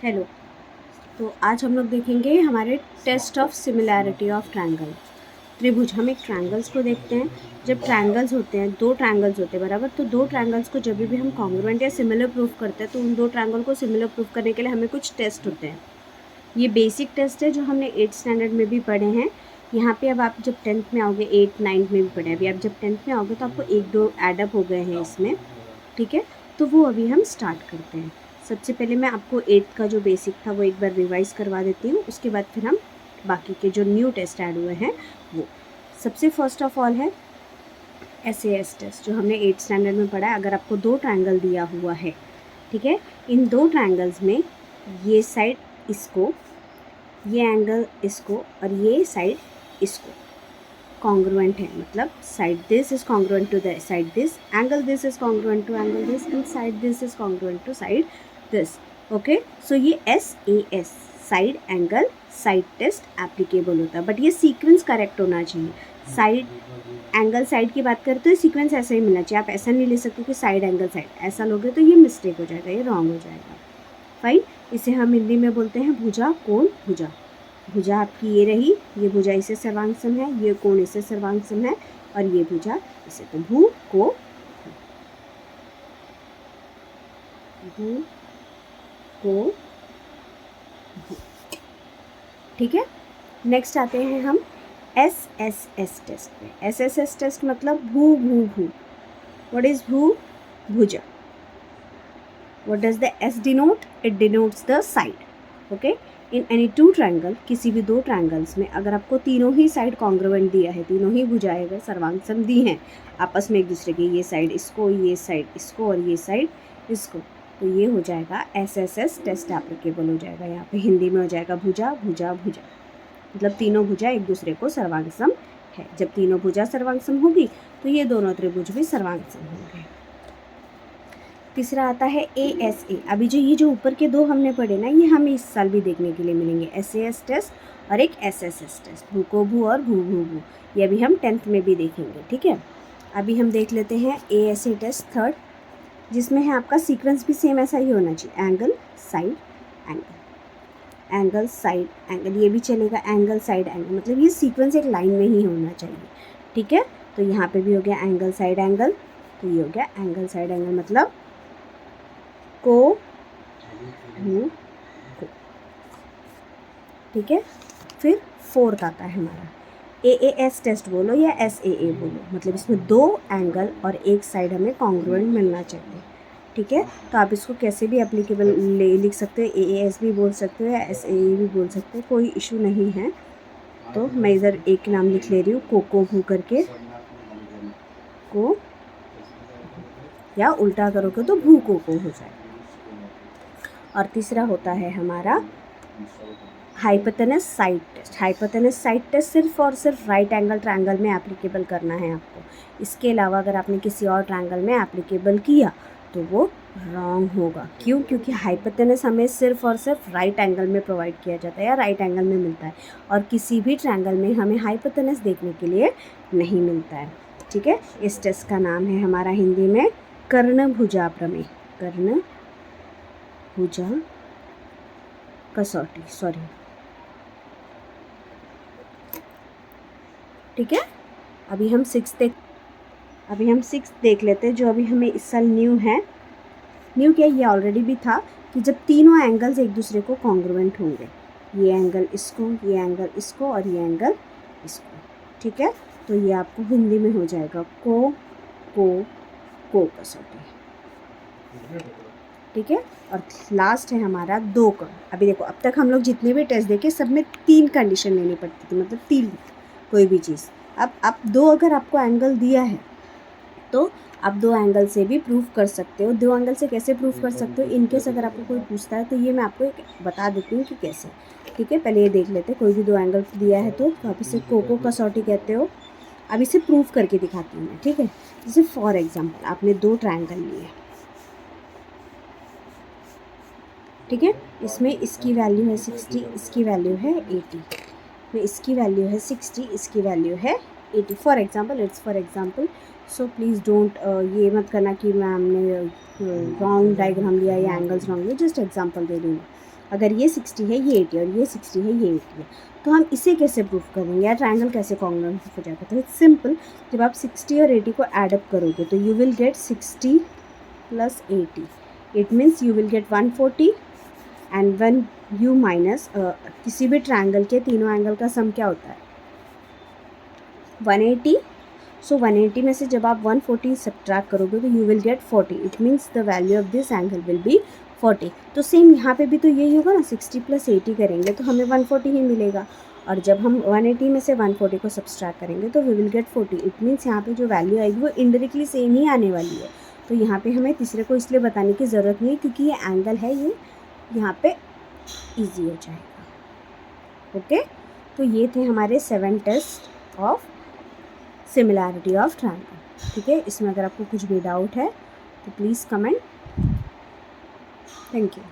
Hello. तो आज हम लोग देखेंगे हमारे test of similarity of triangle. त्रिभुज, हम एक ट्रायंगल्स को देखते हैं। जब ट्रायंगल्स होते हैं, दो ट्रायंगल्स होते हैं बराबर, तो दो ट्रायंगल्स को जब भी हम कॉन्ग्रुएंट या सिमिलर प्रूफ करते हैं तो उन दो ट्रायंगल को सिमिलर प्रूफ करने के लिए हमें कुछ टेस्ट होते हैं। ये बेसिक टेस्ट है जो हमने 8th स्टैंडर्ड में भी पढ़े हैं। यहाँ पे अब आप जब 10th में आओगे, 8th 9th में भी पढ़े, अभी आप जब 10th में आओगे तो आपको एक दो एडअप हो गए हैं इसमें, ठीक है। तो वो अभी हम स्टार्ट करते हैं। सबसे पहले मैं आपको 8th का जो बेसिक था वो एक बार रिवाइज़ करवा देती हूँ, उसके बाद फिर हम बाकी के जो न्यू टेस्ट ऐड हुए हैं वो। सबसे फर्स्ट ऑफ ऑल है SAS टेस्ट, जो हमने 8th स्टैंडर्ड में पढ़ा है। अगर आपको दो ट्रायंगल दिया हुआ है, ठीक है, इन दो ट्रायंगल्स में ये साइड इसको, ये एंगल इसको और ये साइड इसको कॉन्ग्रुएंट है, मतलब side this is congruent to the side this, angle this is congruent to angle this and side this is congruent to side this. Okay, so ये SAS side angle side test applicable होता है, but ये sequence correct होना चाहिए। Side angle side की बात करते हैं, सीक्वेंस ऐसा ही मिलना चाहिए। आप ऐसा नहीं ले सकते कि साइड एंगल साइड, ऐसा लोगे तो ये मिस्टेक हो जाएगा, ये रॉन्ग हो जाएगा। फाइन, इसे हम हिंदी में बोलते हैं भुजा, कोण, भुजा। भुजा आपकी ये रही, ये भुजा इसे सर्वांगसम है, ये कोण इसे सर्वांगसम है और ये भुजा इसे, तो भू को भू को भू, ठीक है। नेक्स्ट आते हैं हम SSS टेस्ट पे। SSS टेस्ट मतलब भू भू भू। व्हाट इज भू? भुजा। What does the S denote? It denotes the side. Okay? In any two triangle, किसी भी दो ट्रायंगल्स में अगर आपको तीनों ही साइड कॉन्ग्रुएंट दिया है, तीनों ही भुजाएं अगर सर्वांगसम दी हैं आपस में एक दूसरे के, ये साइड इसको, ये साइड इसको और ये साइड इसको, तो ये हो जाएगा SSS टेस्ट एप्लीकेबल हो जाएगा। यहाँ पे हिंदी में हो जाएगा भुजा भुजा भुजा, मतलब तीनों भुजा एक दूसरे को सर्वांगसम है। जब तीनों भुजा सर्वांगसम होगी तो ये दोनों त्रिभुज भी सर्वांगसम होंगे। तीसरा आता है ASA। अभी ये जो ऊपर के दो हमने पढ़े ना, ये हमें इस साल भी देखने के लिए मिलेंगे। SAS टेस्ट और एक SSS टेस्ट, भू को भू और भू भू भू, ये अभी हम 10th में भी देखेंगे, ठीक है। अभी हम देख लेते हैं ASA टेस्ट थर्ड, जिसमें है आपका सीक्वेंस भी सेम ऐसा ही होना चाहिए, angle side angle, angle side angle, ये भी चलेगा, एंगल साइड एंगल, मतलब ये सीक्वेंस एक लाइन में ही होना चाहिए, ठीक है। तो यहाँ पे भी हो गया एंगल साइड एंगल, तो ये हो गया एंगल साइड एंगल, मतलब को भू को, ठीक है। फिर फोर्थ आता है हमारा AAS टेस्ट बोलो या SAA बोलो, मतलब इसमें दो एंगल और एक साइड हमें कॉन्ग्रुएंट मिलना चाहिए, ठीक है। तो आप इसको कैसे भी एप्लीकेबल लिख सकते हो, AAS भी बोल सकते हो या SAA भी बोल सकते हो, कोई इशू नहीं है। तो मैं इधर एक नाम लिख ले रही हूँ, को भू करके, को, या उल्टा करोगे तो भू को हो जाएगा। और तीसरा होता है हमारा hypotenuse side test. Hypotenuse side test सिर्फ और सिर्फ राइट एंगल ट्रायंगल में एप्लीकेबल करना है आपको। इसके अलावा अगर आपने किसी और ट्रायंगल में एप्लीकेबल किया तो वो रॉन्ग होगा। क्यों? क्योंकि हाइपोटेनस हमें सिर्फ और सिर्फ राइट एंगल में प्रोवाइड किया जाता है या राइट एंगल में मिलता है, और किसी भी ट्रायंगल में हमें हाइपोटेनस देखने के लिए नहीं मिलता है, ठीक है। इस टेस्ट का नाम है हमारा हिंदी में कर्णभुजा प्रमेय, कर्णभुजा कसौटी, सॉरी, ठीक है। अभी हम सिक्स देख लेते हैं, जो अभी हमें इस साल न्यू है। न्यू क्या, ये ऑलरेडी भी था, कि जब तीनों एंगल्स एक दूसरे को कॉन्ग्रुएंट होंगे, ये एंगल इसको, ये एंगल इसको और ये एंगल इसको, ठीक है। तो ये आपको हिंदी में हो जाएगा को कसौटी, ठीक है। और लास्ट है हमारा दो कण। अभी देखो, अब तक हम लोग जितने भी टेस्ट देखे सब में 3 कंडीशन लेनी पड़ती थी, मतलब 3 कोई भी चीज़। अब दो अगर आपको एंगल दिया है तो आप दो एंगल से भी प्रूफ कर सकते हो। दो एंगल से कैसे प्रूफ कर सकते हो, इनकेस अगर आपको कोई पूछता है तो ये मैं आपको एक बता देती हूँ कि कैसे, ठीक है। पहले ये देख लेते हैं, कोई भी दो एंगल दिया है तो आप इसे को कसौटी कहते हो। अब इसे प्रूफ करके दिखाती हूँ मैं, ठीक है। जैसे फॉर एग्जाम्पल आपने दो ट्रायंगल लिए, ठीक है। इसमें इसकी वैल्यू है 60, इसकी वैल्यू है 80, में इसकी वैल्यू है 60, इसकी वैल्यू है 80, for example, it's for example. So please don't ये मत करना कि मैम ने रॉन्ग डायग्राम लिया या एंगल्स रॉन्ग लिए, जस्ट एग्जांपल दे रही हूँ। अगर ये 60 है ये 80 और ये 60 है ये 80 है, तो हम इसे कैसे प्रूव करेंगे या ट्रायंगल कैसे कॉन्ग्रुएंट हो जाएगा? तो इट्स सिंपल, जब आप 60 और 80 को एडअप करोगे तो you will get 60 + 80, it means you will get 140 and when you minus किसी भी ट्रायंगल के तीनों एंगल का सम क्या होता है? 180। सो 180 में से जब आप 140 सब्ट्रैक्ट करोगे तो you will get 40, it means the value of this angle will be 40। तो सेम यहाँ पे भी तो यही होगा ना, 60 + 80 करेंगे तो हमें 140 ही मिलेगा, और जब हम 180 में से 140 को सब्ट्रैक्ट करेंगे तो we will get 40, it means यहाँ पे जो वैल्यू आएगी वो इनडायरेक्टली सेम ही आने वाली है। तो यहाँ पे हमें तीसरे को इसलिए बताने की ज़रूरत नहीं है क्योंकि ये एंगल है, ये यहाँ पे ईजी हो जाएगा। ओके, तो ये थे हमारे 7 test of similarity of triangle. ठीक है, इसमें अगर आपको कुछ भी डाउट है तो प्लीज़ कमेंट। Thank you.